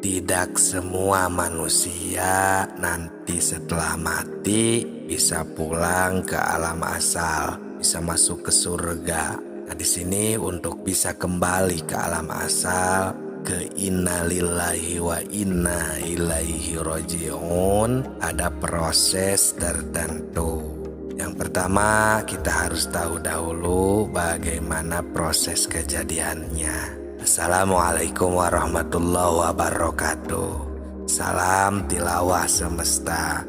Tidak semua manusia nanti setelah mati bisa pulang ke alam asal, bisa masuk ke surga. Nah, di sini untuk bisa kembali ke alam asal, ke innalillahi wa inna ilaihi roji'un, ada proses tertentu. Yang pertama, kita harus tahu dahulu bagaimana proses kejadiannya. Assalamualaikum warahmatullahi wabarakatuh. Salam tilawah semesta.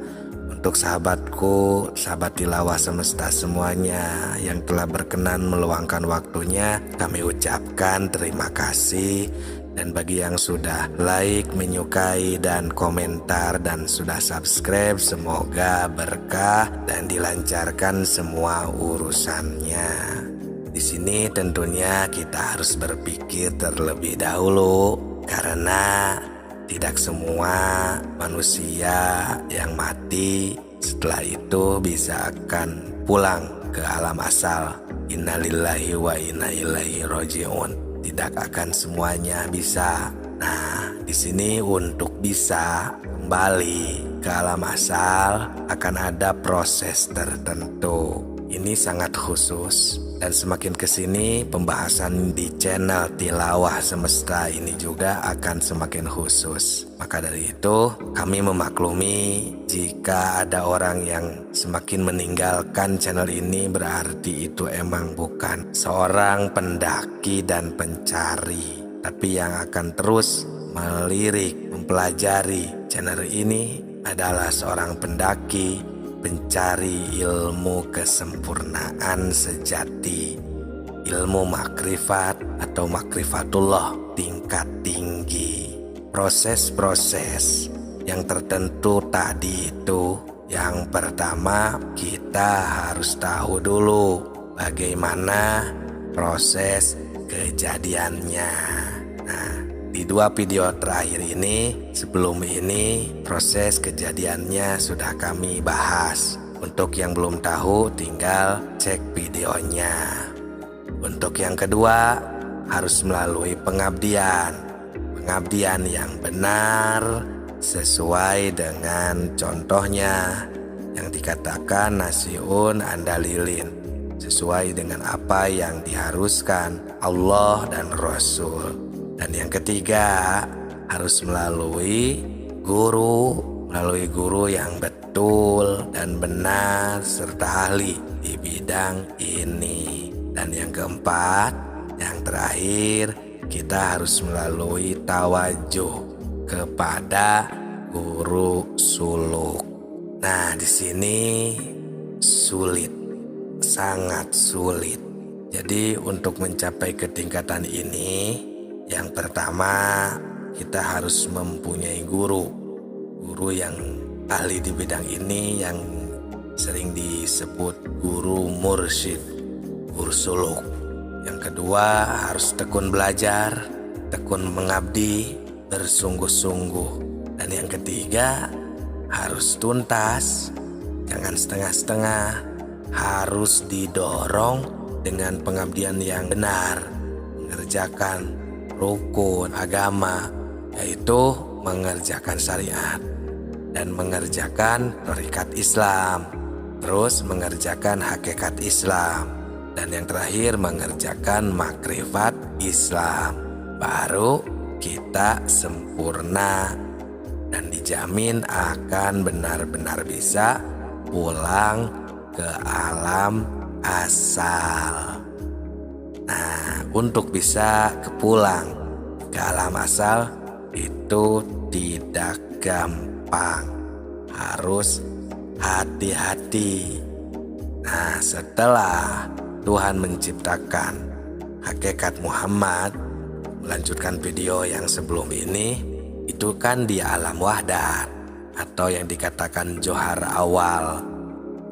Untuk sahabatku, sahabat tilawah semesta semuanya yang telah berkenan meluangkan waktunya, kami ucapkan terima kasih. Dan bagi yang sudah like, menyukai, dan komentar, dan sudah subscribe, semoga berkah dan dilancarkan semua urusannya. Di sini tentunya kita harus berpikir terlebih dahulu, karena tidak semua manusia yang mati setelah itu bisa akan pulang ke alam asal. Innalillahi wa inna ilaihi roji'un. Tidak akan semuanya bisa. Nah, di sini untuk bisa kembali ke alam asal akan ada proses tertentu. Ini sangat khusus. Dan semakin kesini pembahasan di channel Tilawah Semesta ini juga akan semakin khusus. Maka dari itu kami memaklumi jika ada orang yang semakin meninggalkan channel ini, berarti itu emang bukan seorang pendaki dan pencari, tapi yang akan terus melirik, mempelajari channel ini adalah seorang pendaki, pencari ilmu kesempurnaan sejati, ilmu makrifat atau makrifatullah tingkat tinggi. Proses-proses yang tertentu tadi itu, yang pertama kita harus tahu dulu bagaimana proses kejadiannya. Nah, di 2 video terakhir ini, sebelum ini proses kejadiannya sudah kami bahas. Untuk yang belum tahu tinggal cek videonya. Untuk yang kedua harus melalui pengabdian yang benar sesuai dengan contohnya yang dikatakan nasiun andalilin, sesuai dengan apa yang diharuskan Allah dan Rasul. Dan yang ketiga harus melalui guru yang betul dan benar serta ahli di bidang ini. Dan yang keempat, yang terakhir, kita harus melalui tawajuh kepada guru suluk. Nah, di sini sulit, sangat sulit. Jadi untuk mencapai ketingkatan ini, yang pertama kita harus mempunyai guru yang ahli di bidang ini, yang sering disebut guru mursyid, guru suluk. Yang kedua harus tekun belajar, tekun mengabdi, bersungguh-sungguh. Dan yang ketiga harus tuntas, jangan setengah-setengah, harus didorong dengan pengabdian yang benar, mengerjakan rukun agama, yaitu mengerjakan syariat dan mengerjakan hakikat Islam, terus mengerjakan hakikat Islam, dan yang terakhir mengerjakan makrifat Islam. Baru kita sempurna dan dijamin akan benar-benar bisa pulang ke alam asal. Nah, untuk bisa pulang ke alam asal itu tidak gampang, harus hati-hati. Nah, setelah Tuhan menciptakan hakikat Muhammad, melanjutkan video yang sebelum ini, itu kan di alam wahdat atau yang dikatakan johar awal.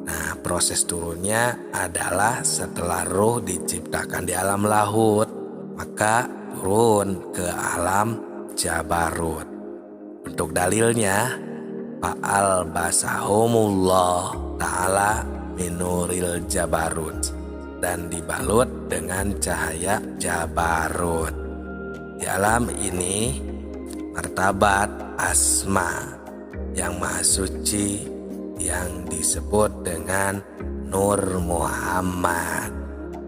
Nah, proses turunnya adalah setelah ruh diciptakan di alam lahut, maka turun ke alam jabarut. Untuk dalilnya, fa'al basahumullah ta'ala minuril jabarut, dan dibalut dengan cahaya jabarut. Di alam ini martabat martabat asma yang maha suci yang disebut dengan Nur Muhammad,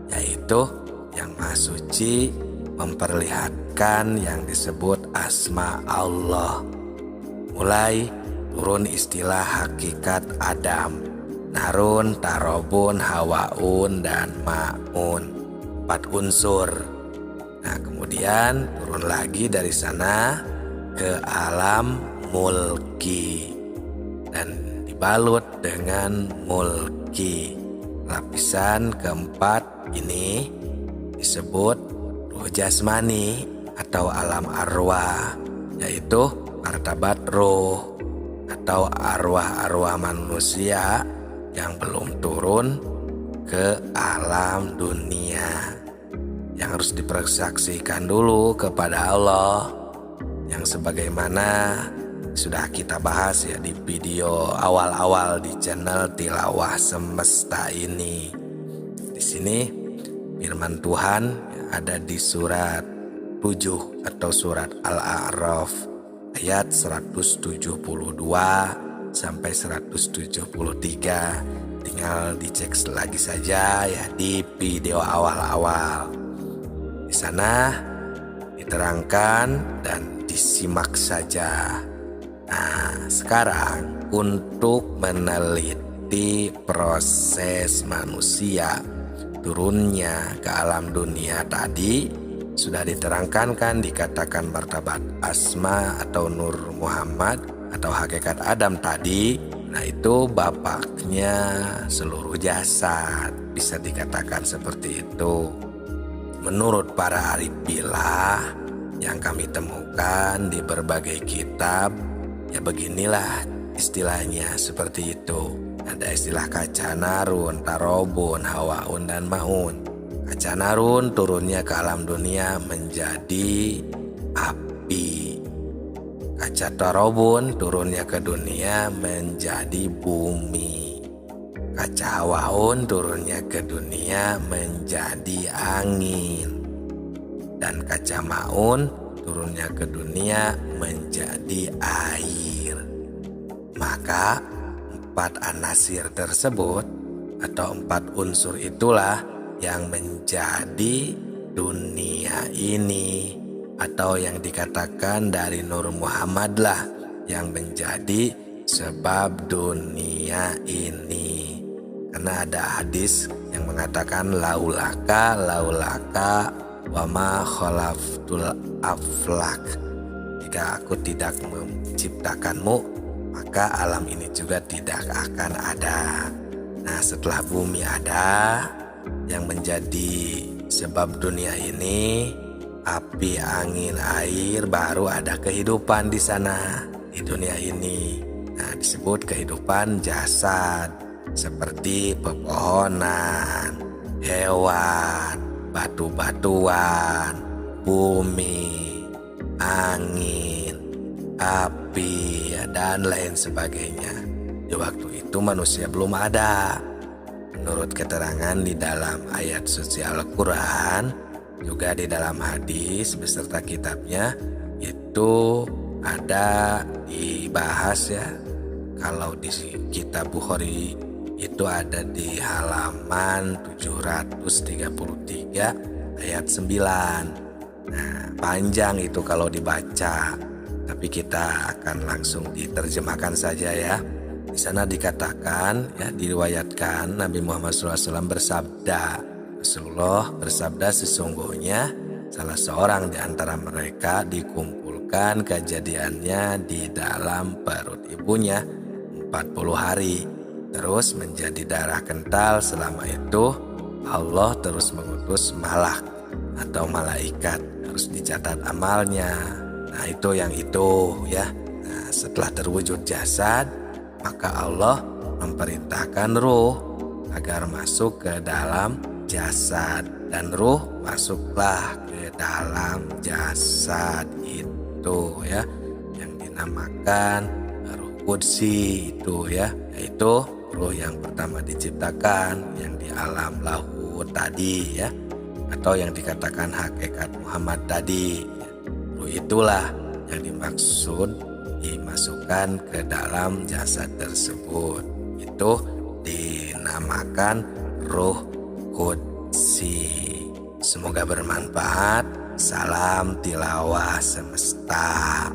yaitu yang maha suci memperlihatkan yang disebut asma Allah. Mulai turun istilah hakikat Adam, Narun, Tarobun, Hawaun, dan Ma'un, 4 unsur. Nah, kemudian turun lagi dari sana ke alam mulki dan dibalut dengan mulki. Lapisan keempat ini disebut ruh jasmani atau alam arwah, yaitu martabat roh atau arwah-arwah manusia yang belum turun ke alam dunia, yang harus dipersaksikan dulu kepada Allah, yang sebagaimana sudah kita bahas ya di video awal-awal di channel Tilawah Semesta ini. Di sini firman Tuhan ada di surat 7 atau surat Al-A'raf ayat 172 sampai 173. Tinggal dicek lagi saja ya di video awal-awal. Di sana diterangkan dan disimak saja. Nah, sekarang untuk meneliti proses manusia turunnya ke alam dunia tadi sudah diterangkan kan, dikatakan martabat asma atau Nur Muhammad atau hakikat Adam tadi. Nah, itu bapaknya seluruh jasad, bisa dikatakan seperti itu. Menurut para arif billah yang kami temukan di berbagai kitab, ya beginilah istilahnya seperti itu. Ada istilah kaca narun, tarobun, hawaun, dan maun. Kaca narun turunnya ke alam dunia menjadi api. Kaca tarobun turunnya ke dunia menjadi bumi. Kaca hawaun turunnya ke dunia menjadi angin. Dan kaca maun turunnya ke dunia menjadi air. Maka 4 anasir tersebut atau 4 unsur itulah yang menjadi dunia ini, atau yang dikatakan dari Nur Muhammad lah yang menjadi sebab dunia ini. Karena ada hadis yang mengatakan laulaka wama khalaftul aflak. Jika aku tidak menciptakanmu, maka alam ini juga tidak akan ada. Nah, setelah bumi ada, yang menjadi sebab dunia ini api, angin, air, baru ada kehidupan di sana di dunia ini. Nah, disebut kehidupan jasad seperti pepohonan, hewan, batu-batuan, bumi, angin, api, dan lain sebagainya. Di waktu itu manusia belum ada. Menurut keterangan di dalam ayat suci Al-Quran, juga di dalam hadis beserta kitabnya, itu ada dibahas ya. Kalau di kitab Bukhari itu ada di halaman 733 ayat 9. Nah, panjang itu kalau dibaca, tapi kita akan langsung diterjemahkan saja ya. Di sana dikatakan ya, diriwayatkan Nabi Muhammad SAW bersabda, Rasulullah bersabda, sesungguhnya salah seorang di antara mereka dikumpulkan kejadiannya di dalam perut ibunya 40 hari, terus menjadi darah kental. Selama itu Allah terus mengutus malak atau malaikat, harus dicatat amalnya. Nah, itu yang itu ya. Nah, setelah terwujud jasad, maka Allah memperintahkan ruh agar masuk ke dalam jasad, dan ruh masuklah ke dalam jasad itu ya, yang dinamakan ruh qudsi itu ya, yaitu ruh yang pertama diciptakan yang di alam lahut tadi ya, atau yang dikatakan hakikat Muhammad tadi. Ruh itulah yang dimaksud dimasukkan ke dalam jasad tersebut. Itu dinamakan Ruh Qudsi. Semoga bermanfaat. Salam tilawah semesta.